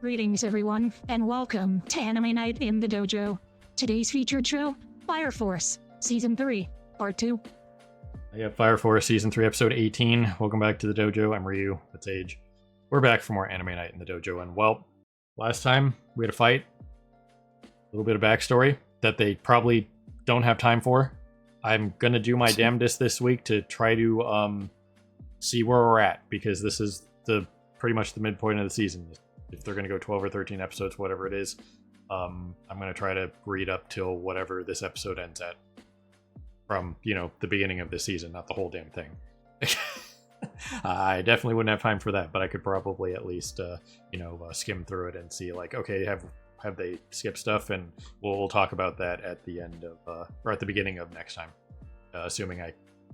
Greetings, everyone, and welcome to Anime Night in the Dojo. Today's featured show, Fire Force, Season 3, Part 2. I got Fire Force Season 3, Episode 18. Welcome back to the dojo. I'm Ryu. That's Age. We're back for more Anime Night in the Dojo, and well, last time we had a fight. A little bit of backstory that they probably don't have time for. I'm gonna do my damnedest this week to try to see where we're at, because this is pretty much the midpoint of the season. If they're gonna go 12 or 13 episodes, whatever it is, I'm gonna try to read up till whatever this episode ends at. From, the beginning of this season, not the whole damn thing. I definitely wouldn't have time for that, but I could probably at least, skim through it and see, like, okay, have they skipped stuff, and we'll talk about that at the end of, or at the beginning of next time, assuming I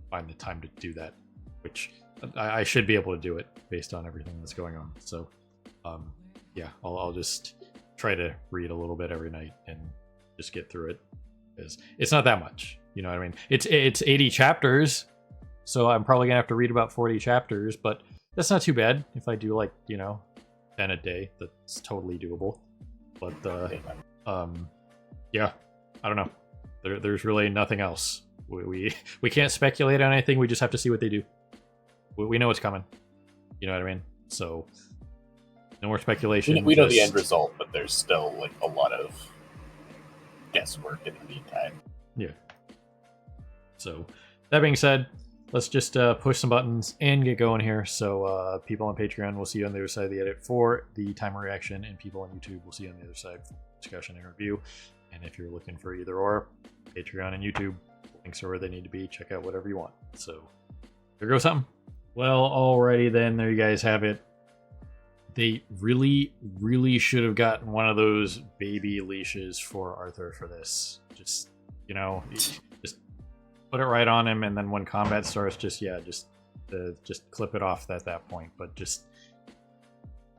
find the time to do that, which I should be able to do it based on everything that's going on. So, yeah, I'll just try to read a little bit every night and just get through it, because it's not that much. You know what I mean? It's 80 chapters, so I'm probably gonna have to read about 40 chapters, but that's not too bad. If I do 10 a day, that's totally doable. But yeah, I don't know. There's really nothing else. We can't speculate on anything. We just have to see what they do. We know what's coming. You know what I mean? So no more speculation. We know the end result, but there's still a lot of guesswork in the meantime. Yeah. So, that being said, let's just push some buttons and get going here. So, people on Patreon will see you on the other side of the edit for the timer reaction, and people on YouTube will see you on the other side for discussion and review. And if you're looking for either or, Patreon and YouTube, links are where they need to be. Check out whatever you want. So, there goes something. Well, alrighty then, there you guys have it. They really, really should have gotten one of those baby leashes for Arthur for this. Just put it right on him, and then when combat starts, just clip it off at that point. But just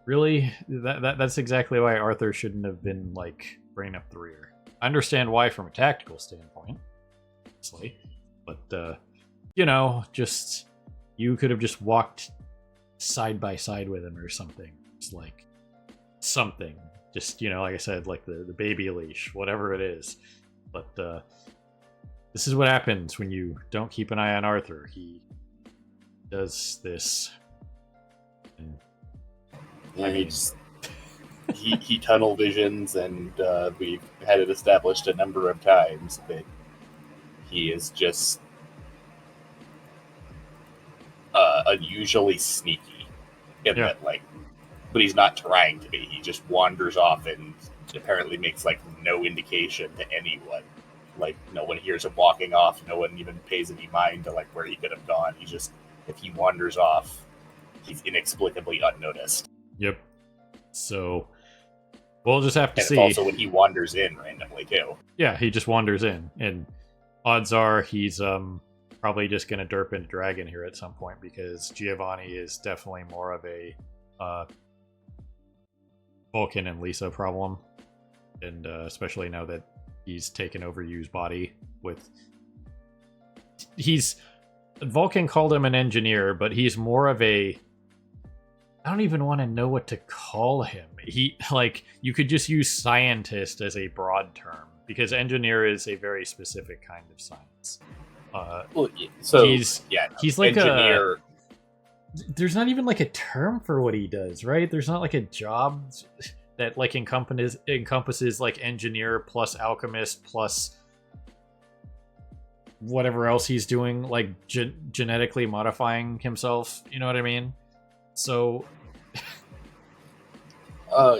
really, that's exactly why Arthur shouldn't have been bringing up the rear. I understand why from a tactical standpoint, obviously, but just you could have just walked side by side with him or something. Just something. Just like I said, the baby leash, whatever it is. But this is what happens when you don't keep an eye on Arthur. He does this. And, he tunnel visions, and we've had it established a number of times that he is just unusually sneaky. That, but he's not trying to be. He just wanders off and apparently makes no indication to anyone. No one hears him walking off. No one even pays any mind to where he could have gone. He just, if he wanders off, he's inexplicably unnoticed. Yep. So we'll just have to see. And also when he wanders in randomly too. Yeah, he just wanders in, and odds are he's probably just gonna derp into Dragon here at some point, because Giovanni is definitely more of a Vulcan and Lisa problem, and especially now that he's taken over Yu's body with... Vulcan called him an engineer, but he's more of a... I don't even want to know what to call him. You could just use scientist as a broad term, because engineer is a very specific kind of science. He's like engineer. There's not even a term for what he does, right? There's not a job that encompasses engineer plus alchemist plus whatever else he's doing, genetically modifying himself. You know what I mean? So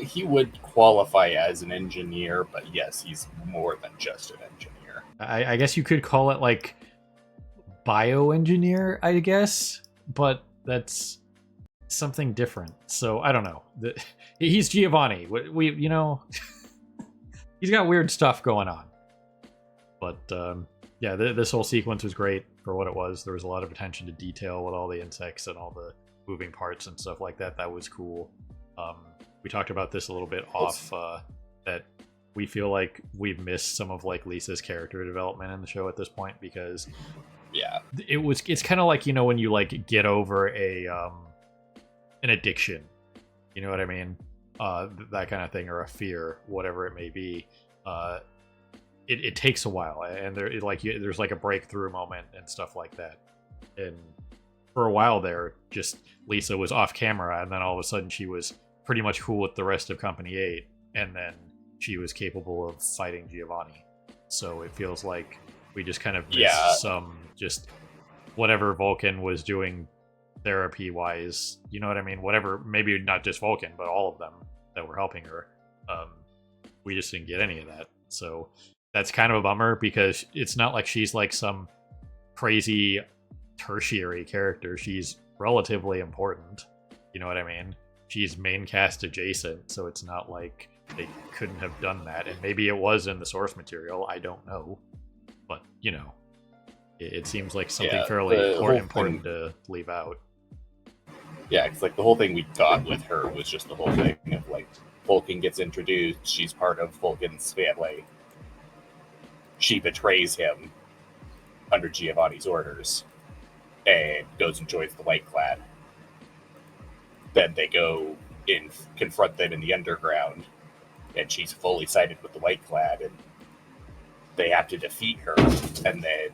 he would qualify as an engineer, but yes, he's more than just an engineer. I guess you could call it bioengineer, I guess, but that's something different. So I don't know. He's Giovanni. He's got weird stuff going on. But yeah, this whole sequence was great for what it was. There was a lot of attention to detail with all the insects and all the moving parts and stuff like that. That was cool. We talked about this a little bit off, that we feel like we've missed some of Lisa's character development in the show at this point, because it's kind of when you get over an addiction. You know what I mean? that kind of thing, or a fear, whatever it may be. It takes a while, and there's like a breakthrough moment and stuff like that. And for a while there, just Lisa was off camera, and then all of a sudden she was pretty much cool with the rest of Company 8, and then she was capable of fighting Giovanni. So it feels like we just kind of missed some, just whatever Vulcan was doing therapy wise, you know what I mean? Whatever, maybe not just Vulcan, but all of them that were helping her. We just didn't get any of that. So that's kind of a bummer, because it's not like she's like some crazy tertiary character. She's relatively important. You know what I mean? She's main cast adjacent, so it's not like they couldn't have done that. And maybe it was in the source material, I don't know. But, you know, it seems like something fairly important to leave out. Yeah, it's like the whole thing we got with her was just the whole thing of like, Vulcan gets introduced, she's part of Vulcan's family. She betrays him under Giovanni's orders and goes and joins the White Clad. Then they go and confront them in the underground, and she's fully sided with the White Clad, and they have to defeat her. And then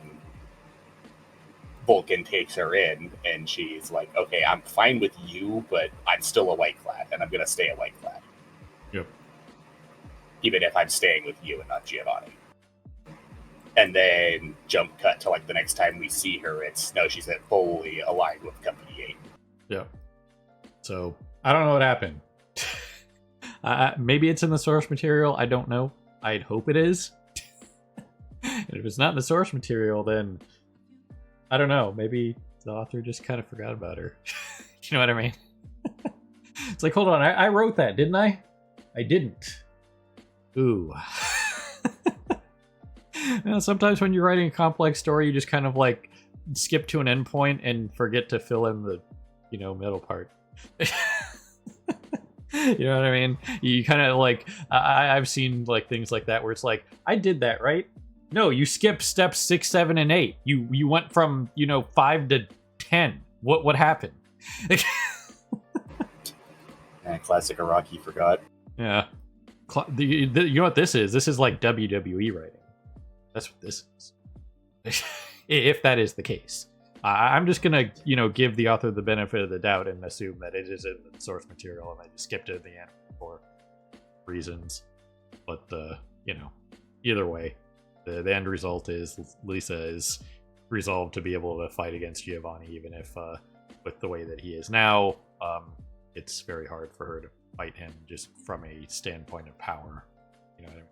Vulcan takes her in, and she's like, okay, I'm fine with you, but I'm still a White Clad, and I'm going to stay a White Clad. Yep. Even if I'm staying with you and not Giovanni. And then jump cut to like the next time we see her, she's fully aligned with Company 8. Yeah. So I don't know what happened. Maybe it's in the source material. I don't know. I'd hope it is. And if it's not in the source material, then I don't know. Maybe the author just kind of forgot about her. You know what I mean? It's like, hold on, I wrote that, didn't I? I didn't. Ooh. You know, sometimes when you're writing a complex story, you just kind of like skip to an endpoint and forget to fill in the, you know, middle part. You know what I mean? You kind of like, I've seen like things like that where it's like, I did that, right? No, you skipped steps 6, 7, and 8. You went from, you know, 5 to 10. What happened? Classic Iraqi forgot. Yeah. You know what this is? This is like WWE writing. That's what this is. If that is the case. I'm just going to, you know, give the author the benefit of the doubt and assume that it is in the source material, and I just skipped it at the end for reasons. But, you know, either way, the end result is Lisa is resolved to be able to fight against Giovanni, even if, with the way that he is now, it's very hard for her to fight him just from a standpoint of power. You know what I mean?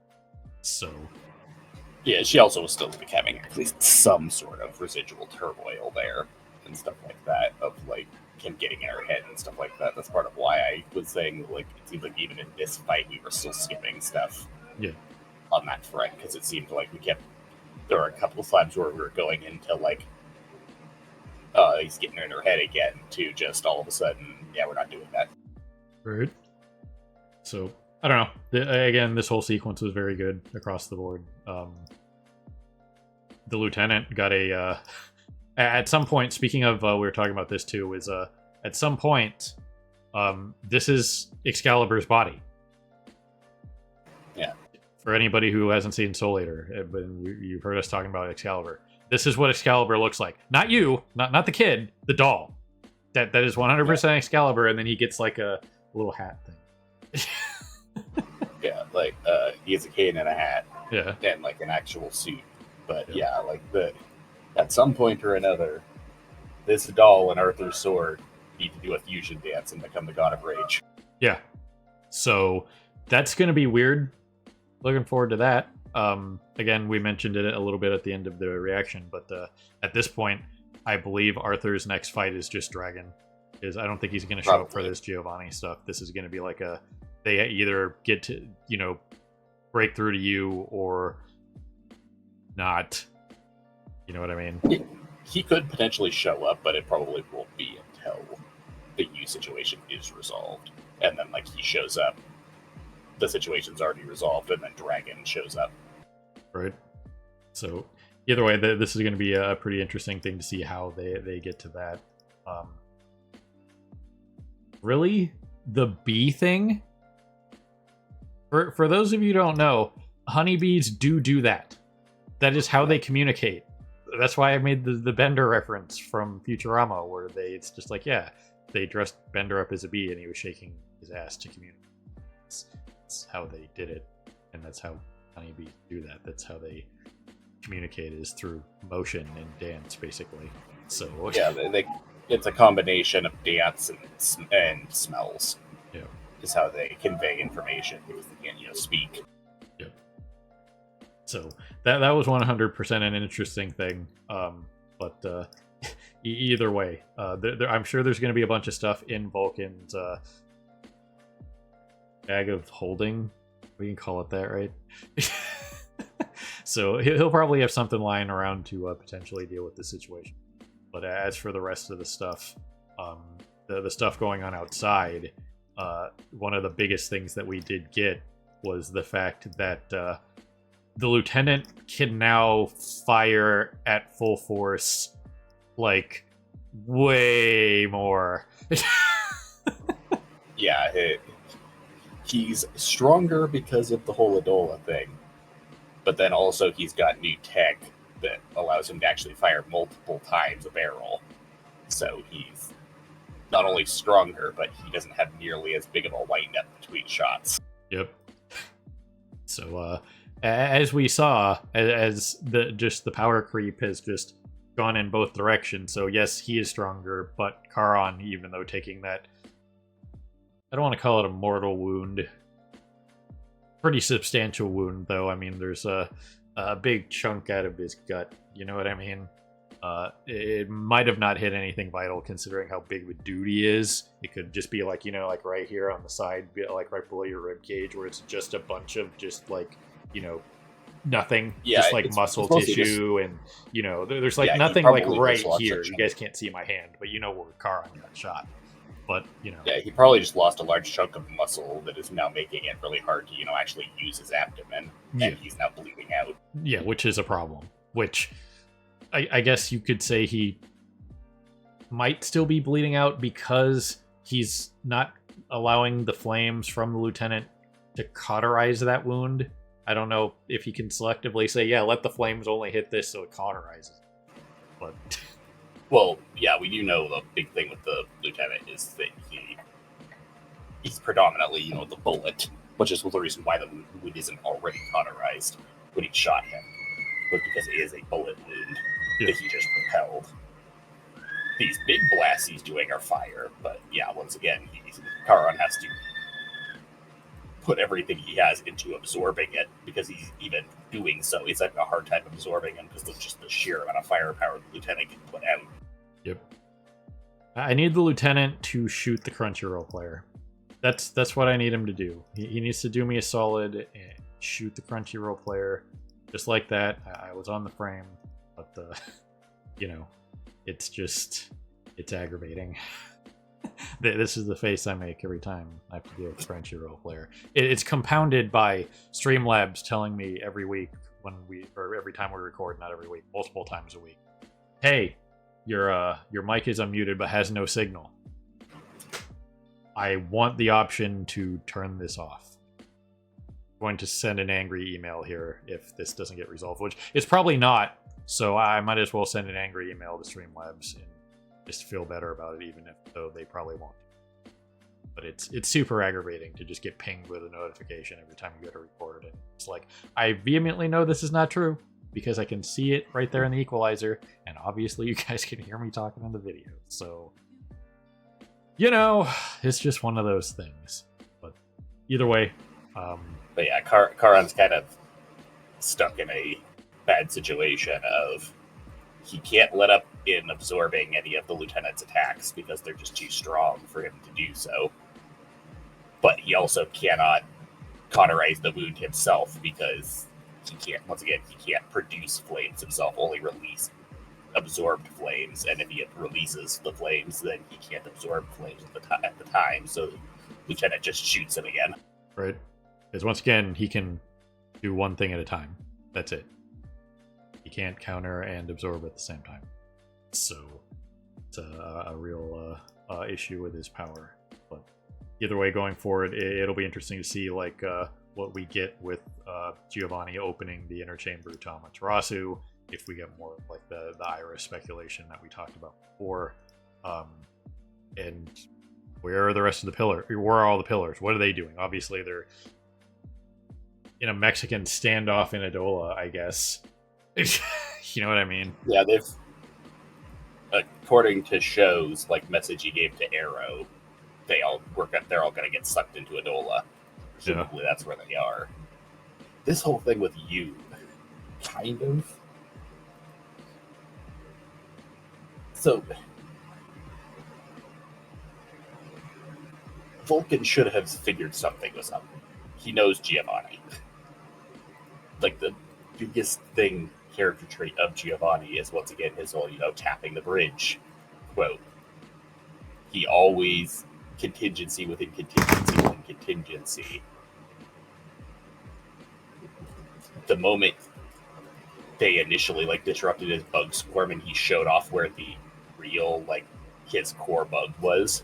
So... yeah, she also was still having at least some sort of residual turmoil there and stuff like that, of like him getting in her head and stuff like that. That's part of why I was saying, like, it seems like even in this fight we were still skipping stuff on that front, because it seemed like there were a couple of times where we were going into like, he's getting in her head again, to just all of a sudden, yeah, we're not doing that. Right. So, I don't know. Again, this whole sequence was very good across the board. The lieutenant got a... at some point, speaking of, we were talking about this too, is at some point, this is Excalibur's body. Yeah. For anybody who hasn't seen Soul Eater, but you've heard us talking about Excalibur. This is what Excalibur looks like. Not you, not the kid, the doll. That is 100% Excalibur, and then he gets like a little hat thing. Yeah, like he has a cane and a hat, and like an actual suit. But yeah, like at some point or another, this doll and Arthur's sword need to do a fusion dance and become the God of Rage. Yeah, so that's gonna be weird. Looking forward to that. Again, we mentioned it a little bit at the end of the reaction, but at this point, I believe Arthur's next fight is just Dragon. Because I don't think he's going to show up for this Giovanni stuff. This is going to be like they either get to, you know, break through to you or not. You know what I mean? He could potentially show up, but it probably won't be until the you situation is resolved. And then, like, he shows up, the situation's already resolved, and then Dragon shows up. Right. So, either way, this is going to be a pretty interesting thing to see how they get to that. Really, the bee thing For those of you who don't know, honeybees do that. That is how they communicate. That's why I made the Bender reference from Futurama, where it's just like, yeah, they dressed Bender up as a bee and he was shaking his ass to communicate. That's how they did it, and that's how honeybees do that. That's how they communicate, is through motion and dance, basically. So yeah, it's a combination of dance and smells. Yeah, is how they convey information because they can't, speak. Yep. So that was 100% an interesting thing. But either way, I'm sure there's going to be a bunch of stuff in Vulcan's bag of holding. We can call it that, right? So he'll probably have something lying around to potentially deal with the situation. But as for the rest of the stuff, the stuff going on outside, one of the biggest things that we did get was the fact that the lieutenant can now fire at full force, like, way more. Yeah, he's stronger because of the whole Adola thing, but then also he's got new tech that allows him to actually fire multiple times a barrel. So he's not only stronger, but he doesn't have nearly as big of a wind-up between shots. Yep. So, as we saw, as the power creep has just gone in both directions. So yes, he is stronger, but Charon, even though taking that, I don't want to call it a mortal wound, pretty substantial wound though. I mean, there's a big chunk out of his gut. You know what I mean? It might have not hit anything vital considering how big of a dude he is. It could just be like, like right here on the side, like right below your rib cage, where it's just a bunch of just like, nothing. Yeah, just like muscle tissue and, there's like nothing like right here. You guys can't see my hand, but where Charon got shot. But, Yeah, he probably just lost a large chunk of muscle that is now making it really hard to, actually use his abdomen. Yeah. And he's now bleeding out. Yeah, which is a problem. Which I guess you could say he might still be bleeding out because he's not allowing the flames from the lieutenant to cauterize that wound. I don't know if he can selectively say, yeah, let the flames only hit this so it cauterizes. But well, yeah, we do know the big thing with the lieutenant is that he's predominantly, the bullet, which is the reason why the wound isn't already cauterized when he shot him. But because it is a bullet wound that he just propelled. These big blasts he's doing are fire, but yeah, once again, Charon has to put everything he has into absorbing it, because he's even doing so, he's having a hard time absorbing him because of just the sheer amount of firepower the lieutenant can put out. Yep. I need the lieutenant to shoot the Crunchyroll player. That's what I need him to do. He needs to do me a solid and shoot the Crunchyroll player. Just like that. I was on the frame, but it's aggravating. This is the face I make every time I have to deal with the Crunchyroll player. It's compounded by Streamlabs telling me every week or every time we record, not every week, multiple times a week. Hey, your mic is unmuted but has no signal. I want the option to turn this off. I'm going to send an angry email here if this doesn't get resolved, which it's probably not. So I might as well send an angry email to Streamlabs and just feel better about it, even though they probably won't. But it's super aggravating to just get pinged with a notification every time you go to record it. It's like, I vehemently know this is not true because I can see it right there in the equalizer, and obviously you guys can hear me talking in the video. So, it's just one of those things. But either way, but yeah, Charon's kind of stuck in a bad situation of he can't let up in absorbing any of the lieutenant's attacks because they're just too strong for him to do so. But he also cannot cauterize the wound himself because he can't produce flames himself, only release absorbed flames. And if he releases the flames, then he can't absorb flames at the time. So the lieutenant just shoots him again. Right. Because once again, he can do one thing at a time. That's it. He can't counter and absorb at the same time. So it's a real issue with his power. But either way, going forward, it'll be interesting to see what we get with Giovanni opening the inner chamber to Amaterasu, if we get more of like the Iris speculation that we talked about before, and where are the rest of the pillars? Where are all the pillars? What are they doing? Obviously, they're in a Mexican standoff in Adola, I guess. You know what I mean? Yeah, they've, according to shows like message he gave to Arrow, they're all going to get sucked into Adola. Presumably, that's where they are. This whole thing with you, kind of. So, Vulcan should have figured something was up. He knows Giovanni. Like, the biggest character trait of Giovanni is, once again, his whole, tapping the bridge quote. He always contingency within contingency within contingency. The moment they initially, disrupted his bug swarm and he showed off where the real, his core bug was,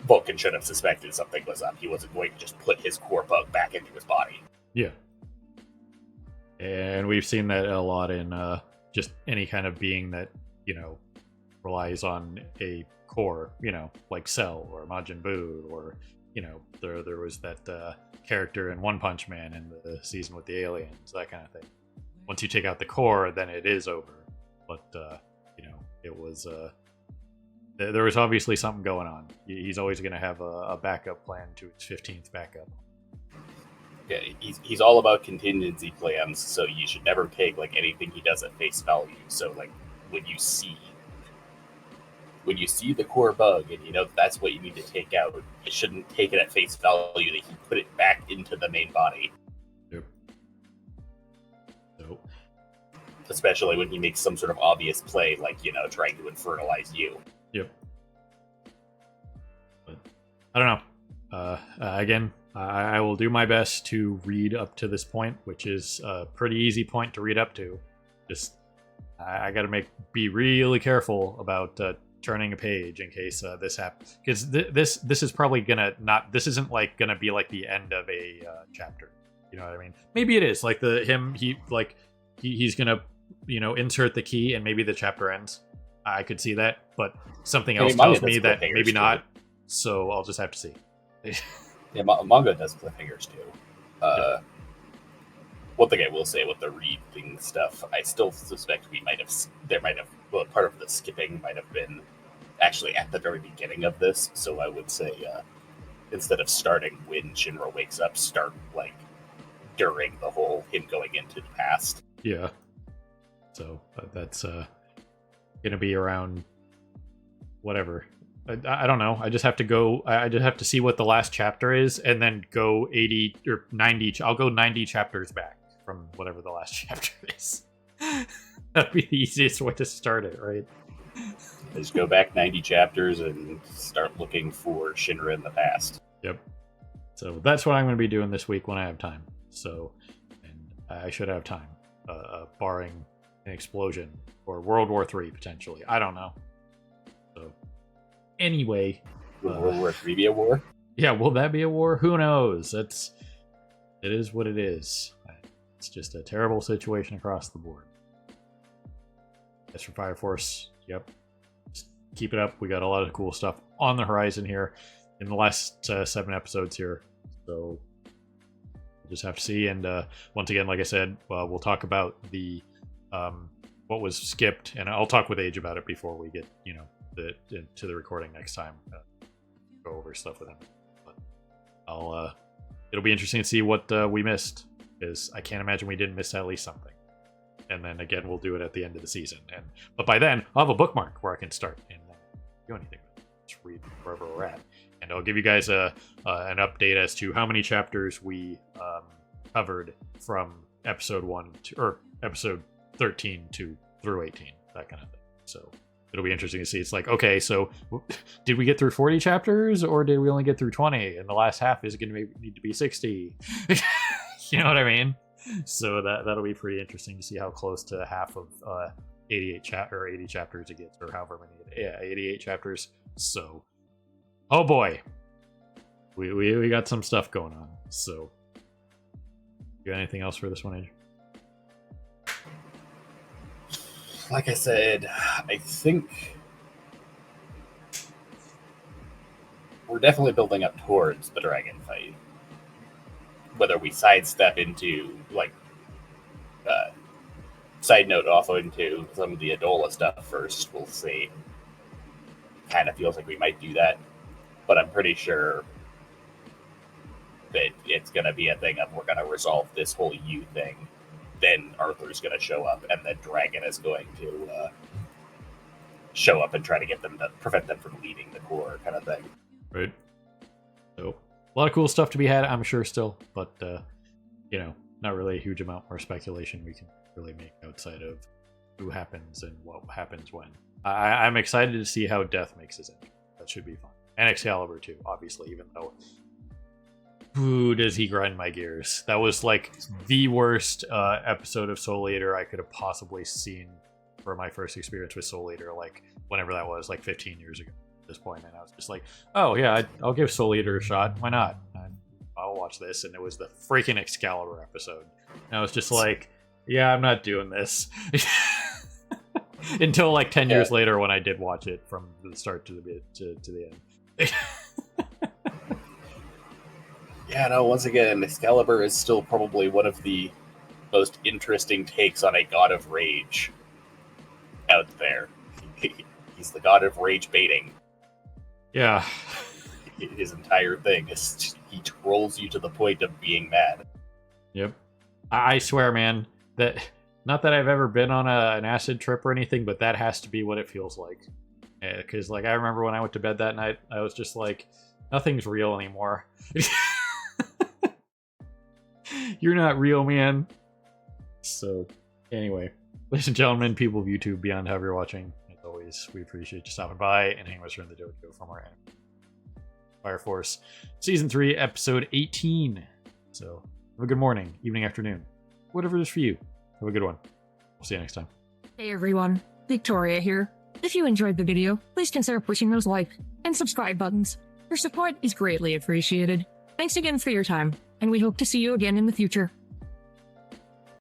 Vulcan should have suspected something was up. He wasn't going to just put his core bug back into his body. Yeah. And we've seen that a lot in just any kind of being that, relies on a core, like Cell or Majin Buu, or, there was that character in One Punch Man in the season with the aliens, that kind of thing. Once you take out the core, then it is over. But, it was... there was obviously something going on. He's always going to have a backup plan to its 15th backup. Yeah, he's all about contingency plans, so you should never take anything he does at face value. So when you see the core bug and that's what you need to take out, you shouldn't take it at face value that he put it back into the main body. Yep. Nope. Especially when he makes some sort of obvious play, trying to infernalize you. Yep. But I don't know. Again, I will do my best to read up to this point, which is a pretty easy point to read up to. Just I got to be really careful about turning a page in case this happens, because this is probably gonna not. This isn't gonna be the end of a chapter. You know what I mean? Maybe it is he's gonna insert the key and maybe the chapter ends. I could see that, but something else tells me that maybe not. So I'll just have to see. Yeah, manga does cliffhangers too. One thing I will say with the reading stuff, I still suspect part of the skipping might have been actually at the very beginning of this. So I would say instead of starting when Shinra wakes up, start during the whole him going into the past. Yeah. So that's gonna be around whatever. I don't know. I just have to go. I just have to see what the last chapter is, and then go 80 or 90. I'll go 90 chapters back from whatever the last chapter is. That'd be the easiest way to start it, right? Just go back 90 chapters and start looking for Shinra in the past. Yep. So that's what I'm going to be doing this week when I have time. So, and I should have time, barring an explosion or World War III potentially. I don't know. So. Anyway, will World War III be a war? Yeah, will that be a war? Who knows? It is what it is. It's just a terrible situation across the board. As for Fire Force, yep, just keep it up. We got a lot of cool stuff on the horizon here in the last 7 episodes here. So we'll just have to see. And once again, like I said, we'll talk about the what was skipped, and I'll talk with Age about it before we get to the recording next time. Go over stuff with him. But it'll be interesting to see what we missed, because I can't imagine we didn't miss at least something. And then again, we'll do it at the end of the season. But by then, I'll have a bookmark where I can start and do anything with it. Just read wherever we're at. And I'll give you guys an update as to how many chapters we covered from episode 1 or episode 13 through 18, that kind of thing. So it'll be interesting to see. It's okay, so did we get through 40 chapters, or did we only get through 20? And the last half is going to need to be 60. You know what I mean? So that'll be pretty interesting to see how close to half of 80 chapters it gets, or however many. Yeah, 88 chapters. So, oh boy, we got some stuff going on. So, you got anything else for this one, Age? Like I said, I think we're definitely building up towards the dragon fight. Whether we sidestep into, like, side note also into some of the Adola stuff first, we'll see. Kind of feels like we might do that, but I'm pretty sure that it's going to be a thing of we're going to resolve this whole U thing, then Arthur's going to show up, and then Dragon is going to show up and try to get them to prevent them from leaving the core, kind of thing. Right. So, a lot of cool stuff to be had, I'm sure, still, but not really a huge amount more speculation we can really make outside of who happens and what happens when. I'm excited to see how Death makes his entry. That should be fun. And Excalibur too, obviously, even though ooh, does he grind my gears. That was like the worst episode of Soul Eater I could have possibly seen for my first experience with Soul Eater, like whenever that was, like 15 years ago at this point. And I was just like, oh yeah, I'll give Soul Eater a shot. Why not? I'll watch this. And it was the freaking Excalibur episode. And I was just like, yeah, I'm not doing this. Until like 10 years later when I did watch it from the start to the end. Yeah, no, once again, Excalibur is still probably one of the most interesting takes on a god of rage out there. He's the god of rage baiting. Yeah. His entire thing is just, he trolls you to the point of being mad. Yep. I swear, man, that not that I've ever been on an acid trip or anything, but that has to be what it feels like. Because like I remember when I went to bed that night, I was just like, nothing's real anymore. You're not real, man. So, anyway, ladies and gentlemen, people of YouTube, beyond however you're watching, as always, we appreciate you stopping by and hanging with us here in the dojo from our anime Fire Force Season 3, Episode 18. So, have a good morning, evening, afternoon, whatever it is for you. Have a good one. We'll see you next time. Hey everyone, Victoria here. If you enjoyed the video, please consider pushing those like and subscribe buttons. Your support is greatly appreciated. Thanks again for your time, and we hope to see you again in the future.